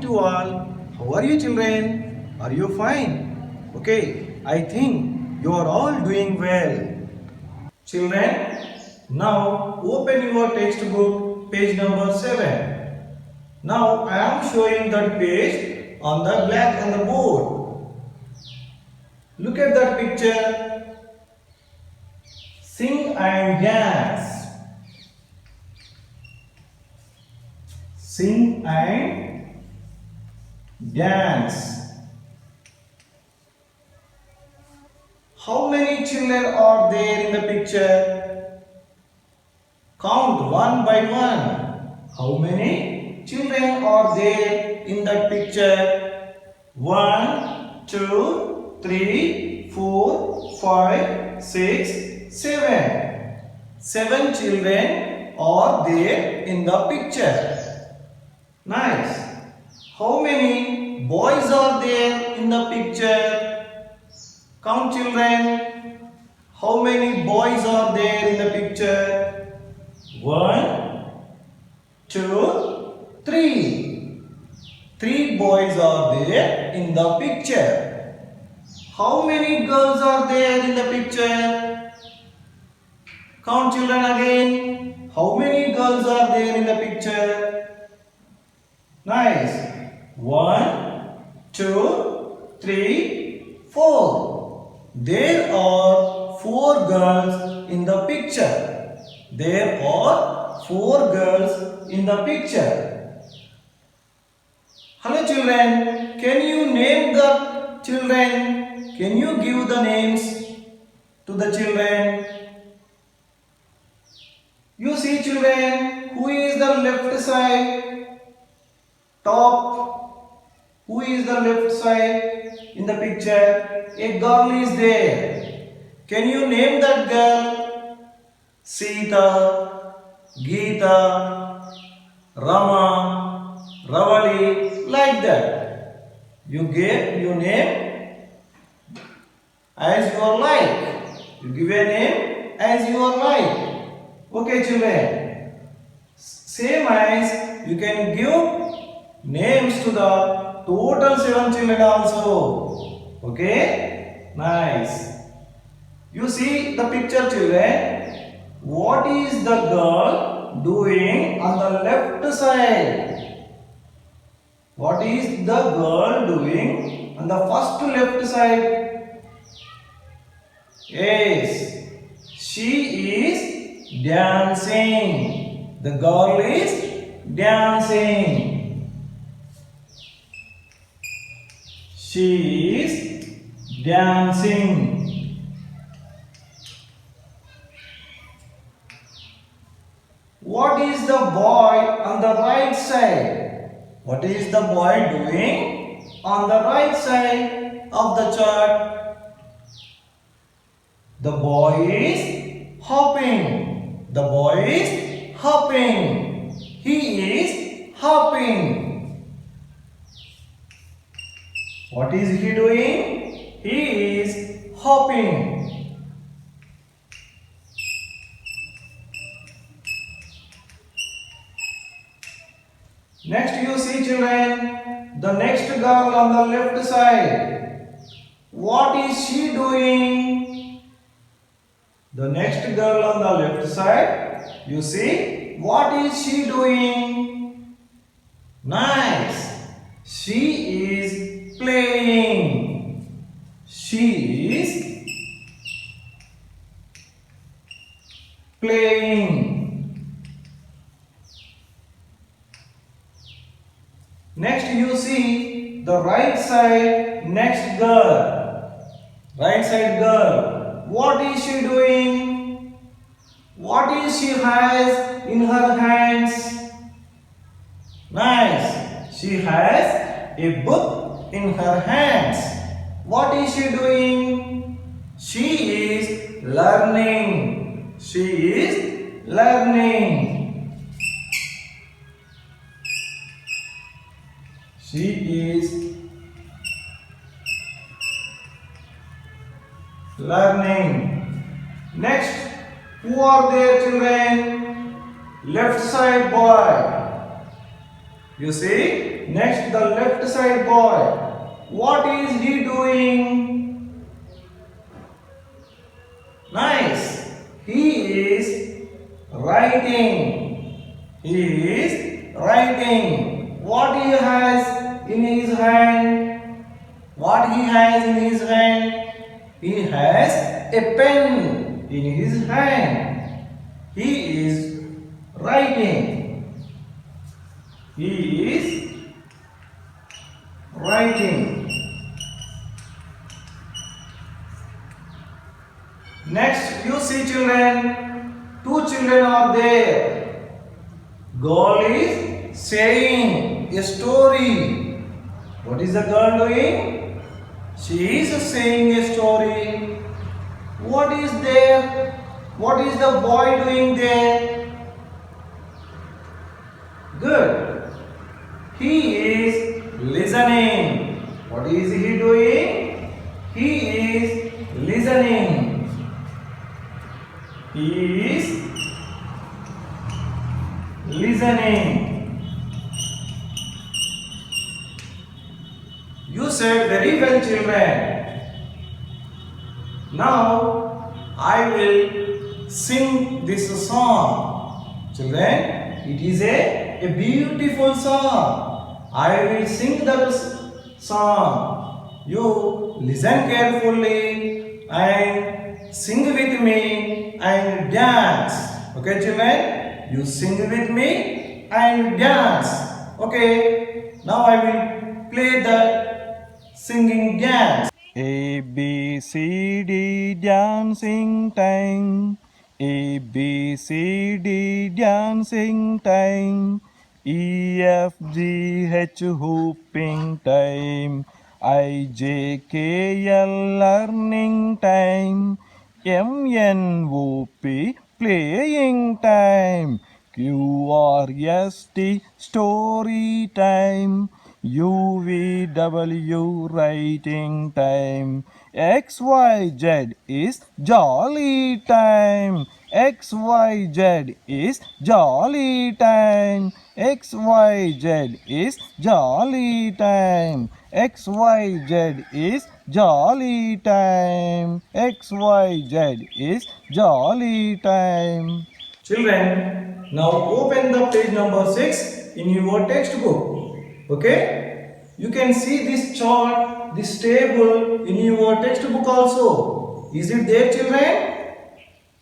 to all. How are you children? Are you fine? Okay, I think you are all doing well. Children, now open your textbook page number 7. Now I am showing that page on the black on the board. Look at that picture. Sing and dance. Sing and dance. How many children are there in the picture? Count one by one. How many children are there in that picture? 1, 2, 3, 4, 5, 6, 7. 7 children are there in the picture. Nice. How many boys are there in the picture? Count children. How many boys are there in the picture? 1, 2, 3. 3 boys are there in the picture. How many girls are there in the picture? Count children again. How many girls are there in the picture? Nice. 1, 2, 3, 4. There are 4 girls in the picture. There are 4 girls in the picture. Hello children, can you name the children? Can you give the names to the children? You see children, who is the left side? Top. Who is the left side in the picture? A girl is there. Can you name that girl? Sita, Geeta, Rama, Ravali, like that. You name as you like. You give a name as you like. Okay children. Same as you can give names to the total 7 children also. Okay, nice. You see the picture children. What is the girl doing on the left side? What is the girl doing on the first left side? Yes, she is dancing. The girl is dancing. She is dancing. What is the boy on the right side? What is the boy doing on the right side of the chart? The boy is hopping. The boy is hopping. He is hopping. What is he doing? He is hopping. Next you see children, the next girl on the left side. What is she doing? The next girl on the left side, you see, what is she doing? Nice. She is playing. She is playing. Next you see the right side next girl. Right side girl. What is she doing? What is she has in her hands? Nice. She has a book in her hands. What is she doing? She is learning. She is learning. She is learning. Next, who are there children? Left side boy. You see, next the left side boy. What is he doing? Nice. He is writing. He is writing. What he has in his hand? What he has in his hand? He has a pen in his hand. He is writing. He is writing. Next, you see children, two children are there. Girl is saying a story. What is the girl doing? She is saying a story. What is there? What is the boy doing there? Good. He is listening. What is he doing? He is listening. He is listening. You said very well, children. Now I will sing this song. Children, it is a beautiful song. I will sing that song. You listen carefully and sing with me and dance. Okay, children? You sing with me and dance. Okay? Now I will play the singing dance. A B C D dancing time. A B C D dancing time. E F G H hooping time. I J K L learning time. M N O P playing time. Q R S T story time. U V W writing time. X Y Z is jolly time. X Y Z is jolly time. X Y Z is jolly time. X Y Z is jolly time. X Y Z is jolly time. Children, now open the page number 6 in your textbook. Okay? You can see this chart, this table in your textbook also. Is it there, children?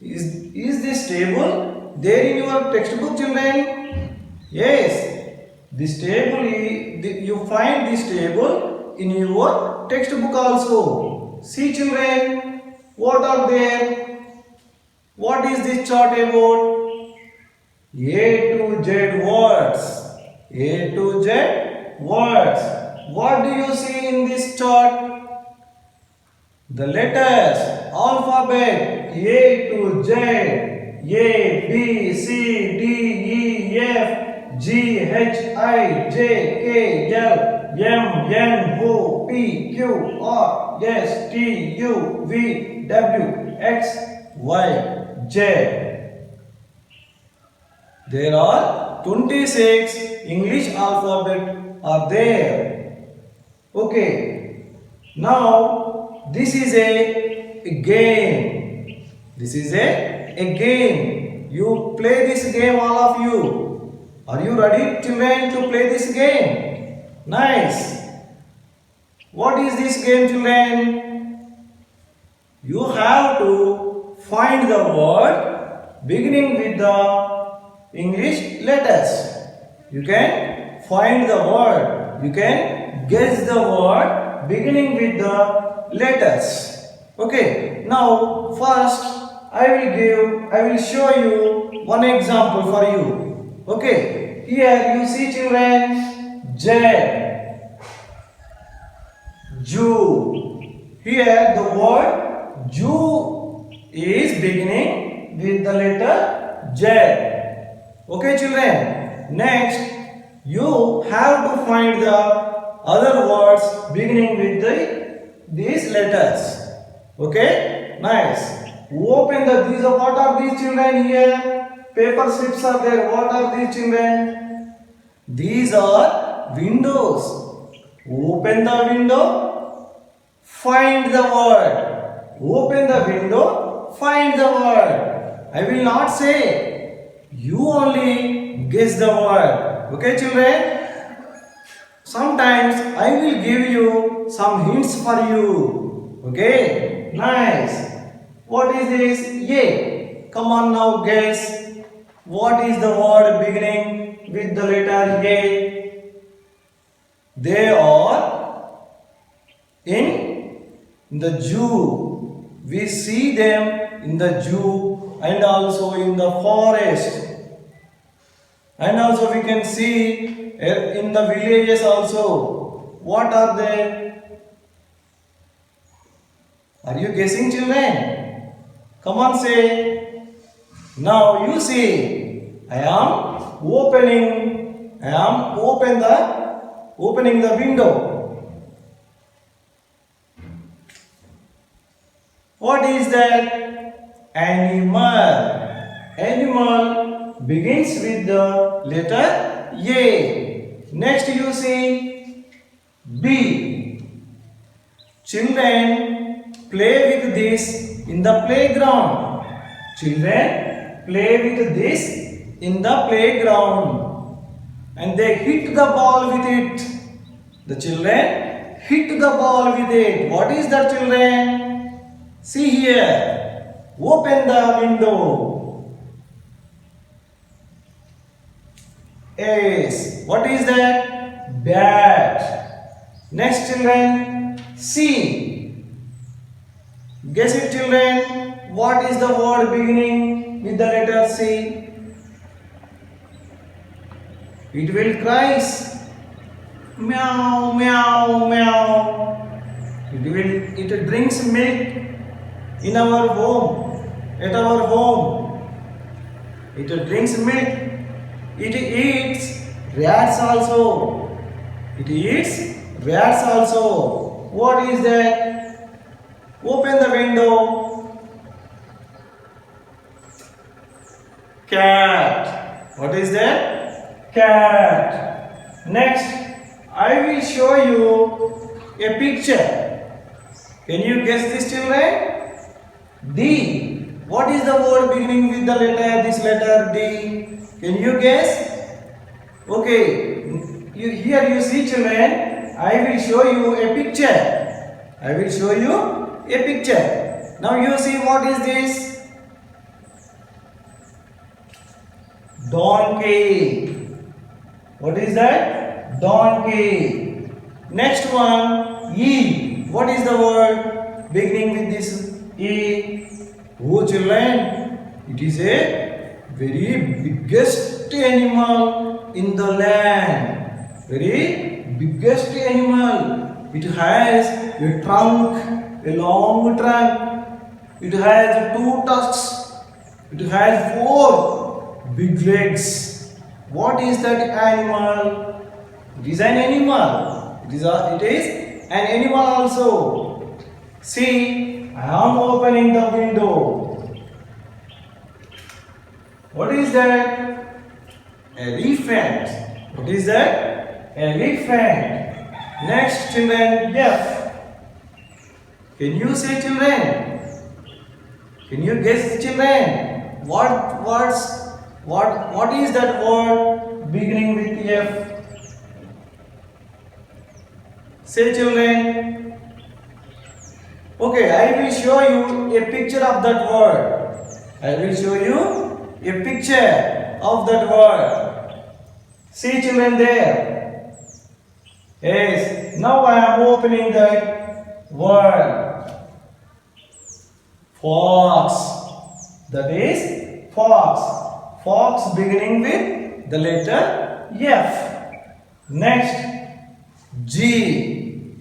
Is this table there in your textbook, children? Yes. This table, you find this table in your textbook also. See, children, what are there? What is this chart about? A to Z words. A to Z words. What do you see in this chart? The letters, alphabet, A to Z, A, B, C, D, E, F, G, H, I, J, K, L, M, N, O, P, Q, R, S, T, U, V, W, X, Y, Z. There are 26 English alphabet are there. Okay. Now this is a game. This is a game. You play this game, all of you. Are you ready, children, to play this game? Nice. What is this game, children? You have to find the word beginning with the English letters. You can find the word. You can guess the word beginning with the letters. Okay. Now first I will show you one example for you. Okay. Here you see, children, Z, Jew. Here the word Jew is beginning with the letter Z. Okay, children. Next, you have to find the other words beginning with these letters. Okay, nice. Open these. What are these, children? Here, paper slips are there. What are these, children? These are windows. Open the window, find the word. Open the window, find the word. I will not say. You only guess the word. Okay, children? Sometimes I will give you some hints for you. Okay? Nice. What is this? Yay. Come on now, guess. What is the word beginning with the letter A? They are in the zoo. We see them in the zoo and also in the forest. And also we can see in the villages also. What are they? Are you guessing, children? Come on, say. Now you see, I am opening the window. What is that? Animal. Animal begins with the letter A. Next you see B. Children play with this in the playground. Children play with this in the playground and they hit the ball with it. The children hit the ball with it. What is that, children? See here. Open the window. Yes. What is that? Bat. Next, children. C. Guess it, children. What is the word beginning with the letter C? It will cries. Meow, meow, meow. It drinks milk in our home, at our home. It drinks milk. It eats rats also. It eats rats also. What is that? Open the window. Cat. What is that? Cat. Next, I will show you a picture. Can you guess this, children? D. What is the word beginning with the letter, this letter D? Can you guess? Okay. Here you see, children, I will show you a picture. I will show you a picture. Now you see what is this? Donkey. What is that? Donkey. Next one, E. What is the word beginning with this E? Oh, children, it is a very biggest animal in the land. Very biggest animal. It has a trunk, a long trunk. It has 2 tusks. It has 4 big legs. What is that animal? It is an animal. It is an animal also. See, I am opening the window. What is that? Elephant. What is that? Elephant. Next, children, F. Can you say, children? Can you guess, children? What is that word beginning with F? Say, children. Okay, I will show you a picture of that word. I will show you a picture of that word. See, children, there. Yes, now I am opening that word. Fox. That is fox. Fox beginning with the letter F. Next, G.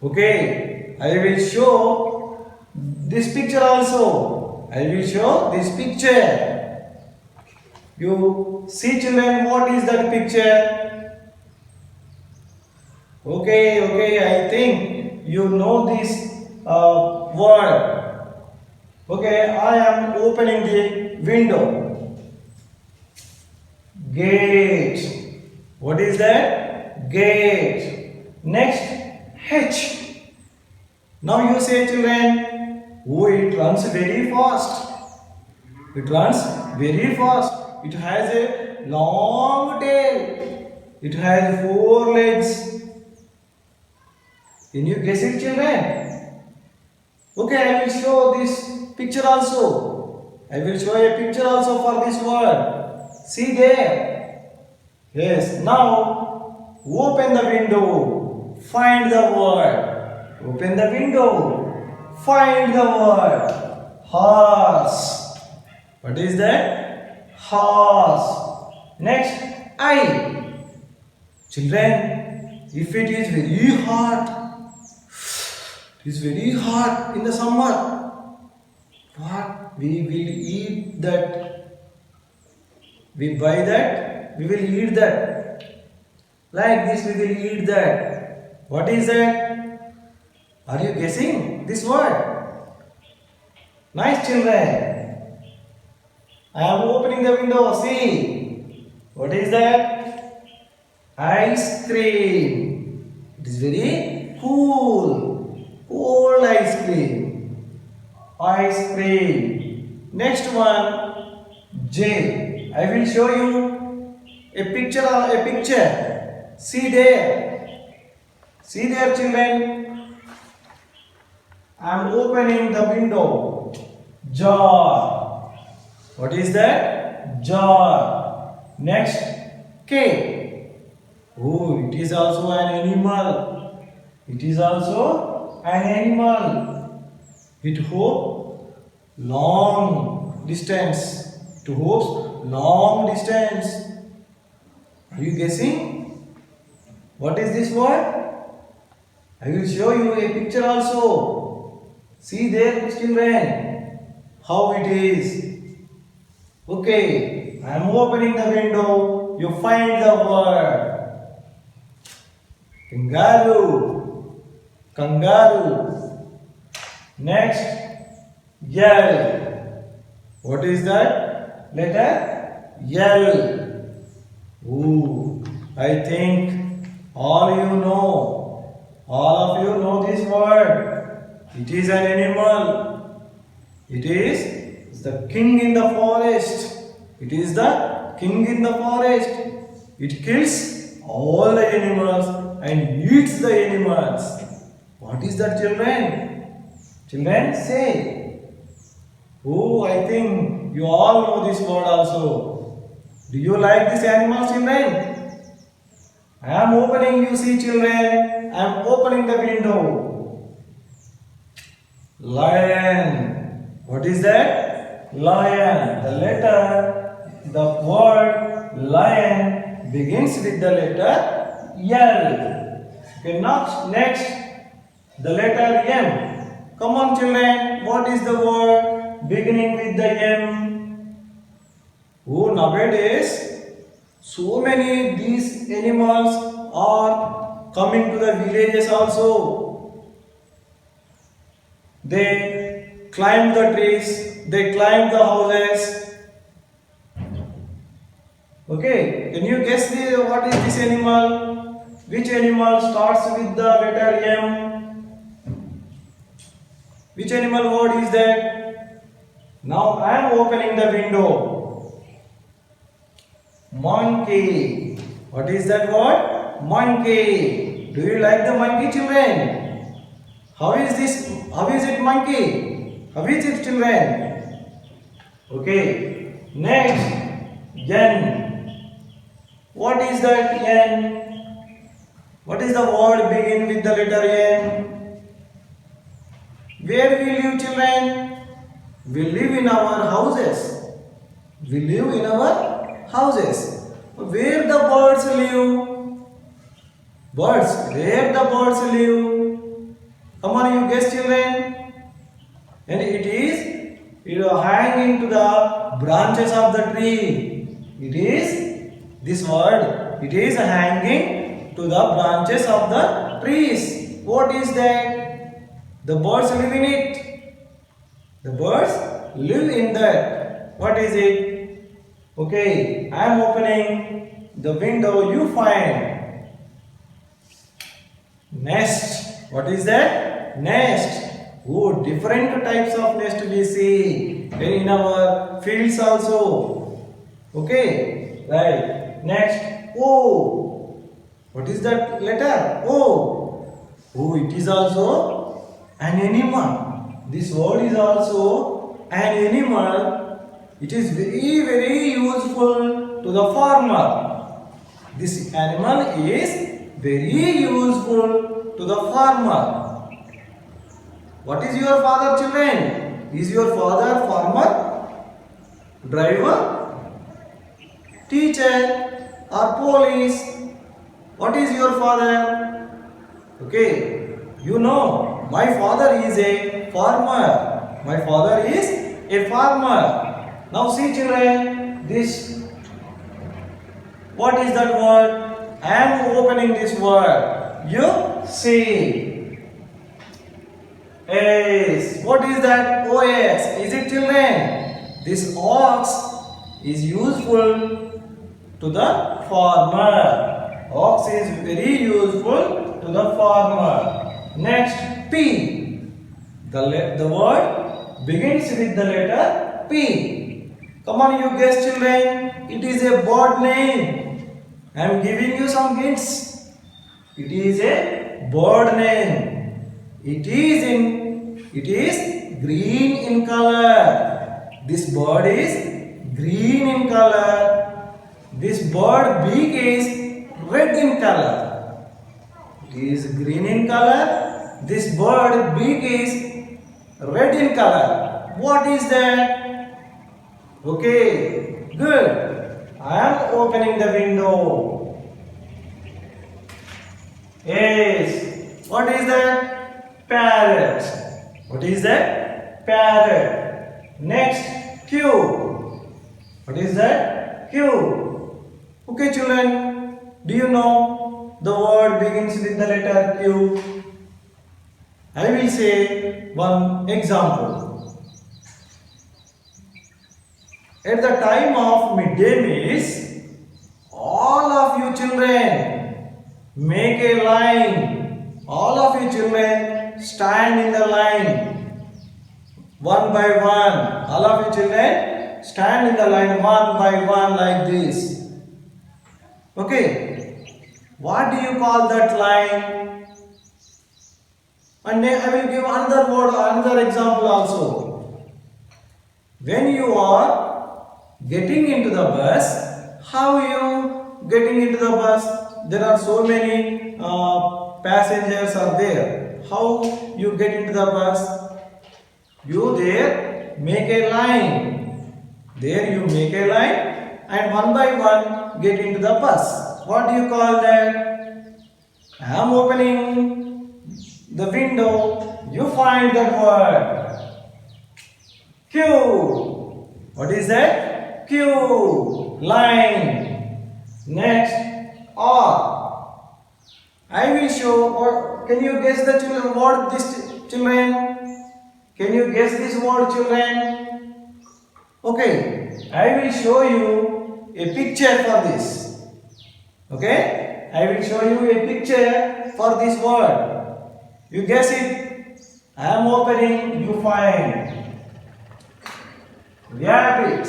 Okay, I will show this picture also. I will show this picture. You see, children, what is that picture? Okay, I think you know this word. Okay, I am opening the window. Gate. What is that? Gate. Next, H. Now you say, children, oh, it runs very fast. It runs very fast. It has a long tail. It has 4 legs. Can you guess it, children? Okay, I will show this picture also. I will show a picture also for this word. See there. Yes, now open the window. Find the word. Open the window. Find the word. Horse. What is that? Horse. Next, I. Children, if it is very hot, it is very hot in the summer, what? We will eat that. We buy that, we will eat that. Like this, we will eat that. What is that? Are you guessing this word? Nice, children. I am opening the window. See. What is that? Ice cream. It is very cool. Cold ice cream. Ice cream. Next one, J. I will show you a picture. See there. See there, children. I am opening the window. Jar. What is that? Jar. Next, K. Oh, it is also an animal. It is also an animal. It hops long distance. It hops long distance. Are you guessing? What is this word? I will show you a picture also. See there, children, how it is. Okay, I am opening the window. You find the word. Kangaroo. Kangaroo. Next, L. What is that? Letter L. Ooh, I think all of you know this word. It is an animal. It is the king in the forest. It is the king in the forest. It kills all the animals and eats the animals. What is that, children? Children, say. Oh, I think you all know this word also. Do you like this animal, children? I am opening, you see, children. I am opening the window. Lion. What is that? Lion. The word lion begins with the letter L. Okay, next, the letter M. Come on, children. What is the word beginning with the M? Oh, nowadays, so many these animals are coming to the villages also. They climb the trees, they climb the houses. Okay, can you guess what is this animal? Which animal starts with the letter M? Which animal word is that? Now I am opening the window. Monkey. What is that word? Monkey. Do you like the monkey, children? How is this? How is it, monkey? How is it, children? Okay. Next, N. What is that, N? What is the word begin with the letter N? Where we live, children? We live in our houses. We live in our houses. Where the birds live? Birds. Where the birds live? Come on, you guess, children. And it is hanging to the branches of the tree. It is this word. It is hanging to the branches of the trees. What is that? The birds live in it. The birds live in that. What is it? Okay, I am opening the window you find nest. What is that? Nest. Oh, different types of nest we see in our fields also. Okay, right. Next, O. What is that letter? O. Oh, it is also an animal. This word is also an animal. It is very, very useful to the farmer. This animal is very useful to the farmer. What is your father, children? Is your father farmer, driver, teacher or police? What is your father? Okay, you know, my father is a farmer. My father is a farmer. Now see, children, this, what is that word? I am opening this word. You see. Yes. What is that? OX. Is it, children? This ox is useful to the farmer. Ox is very useful to the farmer. Next, P. The word begins with the letter P. Come on, you guess, children. It is a bird name. I am giving you some hints. It is a bird name. It is green in color. This bird is green in color. This bird beak is red in color. It is green in color. This bird beak is red in color. What is that? Okay, good. I am opening the window. Yes. What is that? Parrot. What is that? Parrot. Next, Q. What is that? Q. Okay, children. Do you know the word begins with the letter Q? I will say one example. At the time of midday meals, all of you children make a line. All of you children stand in the line one by one. All of you children stand in the line one by one like this. Okay. What do you call that line? And I will give another word, another example also. When you are getting into the bus, how you getting into the bus? There are so many passengers are there. How you get into the bus? You there make a line. There you make a line and one by one get into the bus. What do you call that? I am opening the window. You find that word. Q. What is that? Q. Line. Next, R. I will show, or can you guess the children word this children? Can you guess this word children? Okay, I will show you a picture for this. Okay, I will show you a picture for this word. You guess it. I am opening, you find. Rabbit.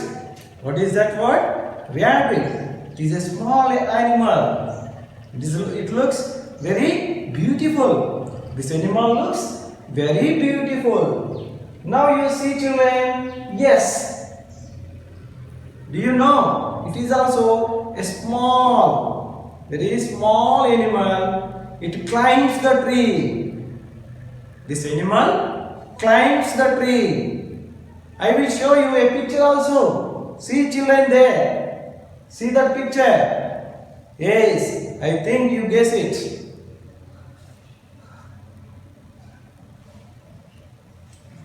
What is that word? Rabbit. It is a small animal. It looks very beautiful. This animal looks very beautiful. Now you see children, yes. Do you know? It is also a small, very small animal. It climbs the tree. This animal climbs the tree. I will show you a picture also. See children there. See that picture. Yes, I think you guess it.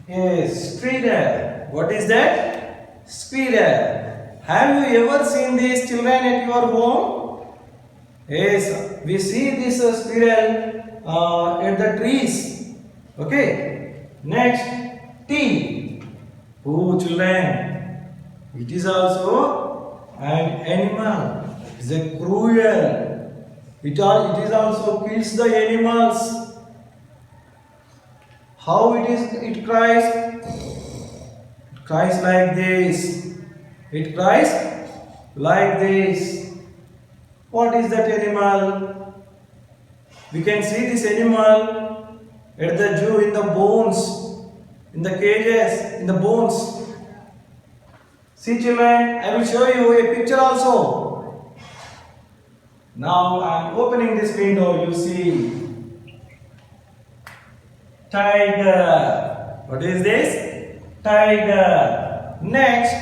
Yes, squirrel. What is that? Squirrel. Have you ever seen these children at your home? Yes, we see this squirrel at the trees. Okay. Next, T. Oh, children. It is also an animal. It is a cruel. It is also kills the animals. How it is? It cries. It cries like this. It cries like this. What is that animal? We can see this animal at the zoo in the bones, in the cages, in the bones. See children, I will show you a picture also. Now I am opening this window, you see. Tiger. What is this? Tiger. Next,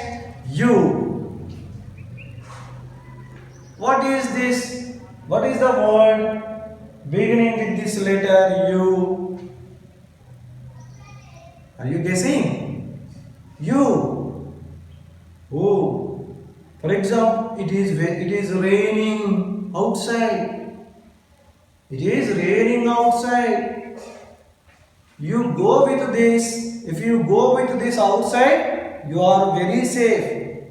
U. What is this? What is the word beginning with this letter U? Are you guessing? U. Oh. For example, it is raining outside. It is raining outside. You go with this. If you go with this outside, you are very safe.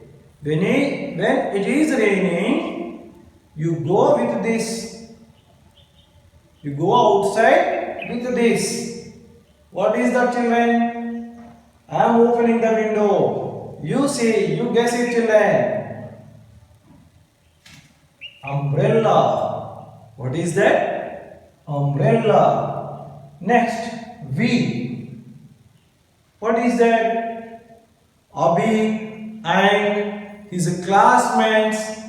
When it is raining, you go with this. You go outside with this. What is that, children? I am opening the window. You see, you guess it, children. Umbrella. What is that? Umbrella. Next, V. What is that? Abhi and his classmates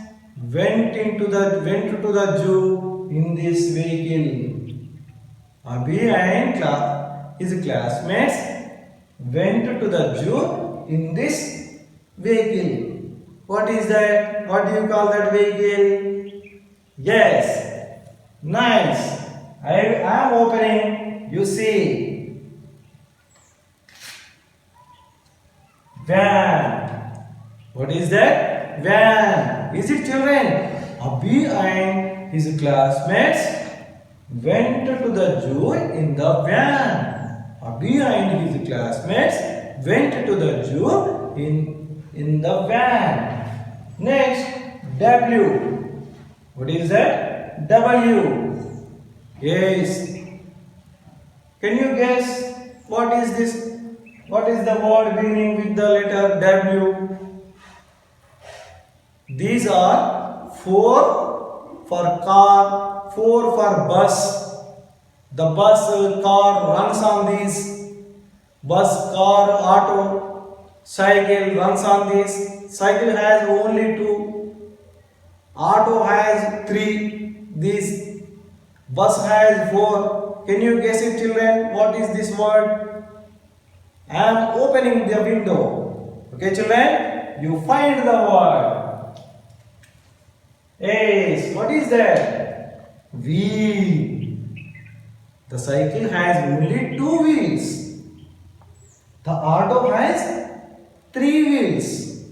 went to the zoo in this vehicle. Abhi and his classmates went to the zoo in this vehicle. What is that? What do you call that vehicle? Yes. Nice. I am opening. You see. Van. What is that? Van. Is it, children? Abhi and his classmates went to the zoo in the van. Abhi and his classmates went to the zoo in the van. Next, W. What is that? W. Yes. Can you guess what is this? What is the word beginning with the letter W? These are 4 for car, 4 for bus. The bus, car runs on these. Bus, car, auto, cycle runs on this. Cycle has only 2. Auto has 3. This bus has 4. Can you guess it, children? What is this word? I am opening the window. Okay, children? You find the word. Yes. What is that? Wheel. The cycle has only 2 wheels. The auto has 3 wheels.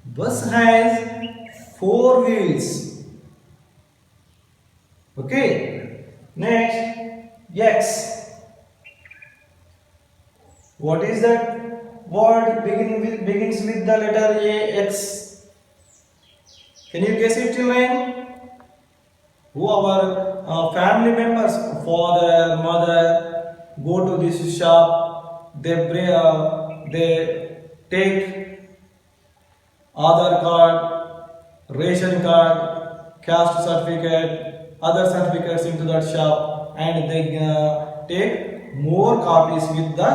Bus has 4 wheels. Okay. Next, X. What is that word begins with the letter A, X? Can you guess it, children? Who our family members, father, mother, go to this shop. They take Aadhaar card, ration card, caste certificate, other certificates into that shop, and they take more copies with the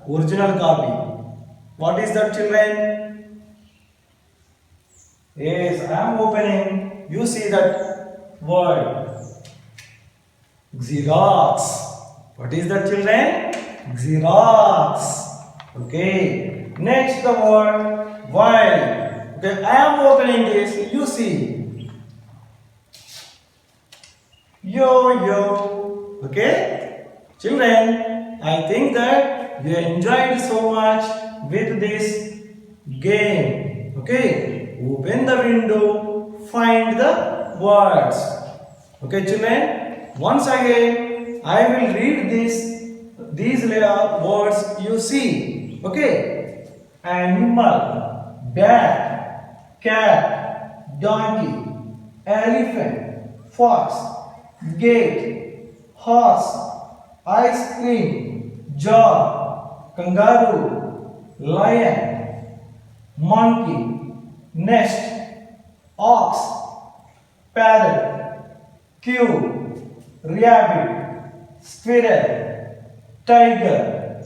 original copy. What is that, children? Yes, I am opening. You see that word. Xerox. What is that, children? Xerox. Okay. Next, the word while. Okay, I am opening this. You see. Yo-yo. Okay. Children, I think that you enjoyed so much with this game. Okay, open the window, find the words. Okay, children, once again I will read these words you see. Okay, animal, bat, cat, donkey, elephant, fox, gate, horse, ice cream, jar, kangaroo, lion, monkey, nest, ox, parrot, queue, rabbit, squirrel, tiger,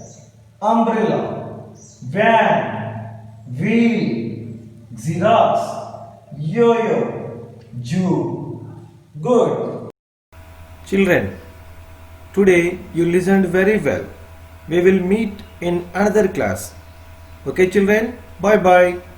umbrella, van, wheel, xerox, yo-yo, Jew. Good. Children, today you listened very well. We will meet in another class. Okay, children? Bye bye.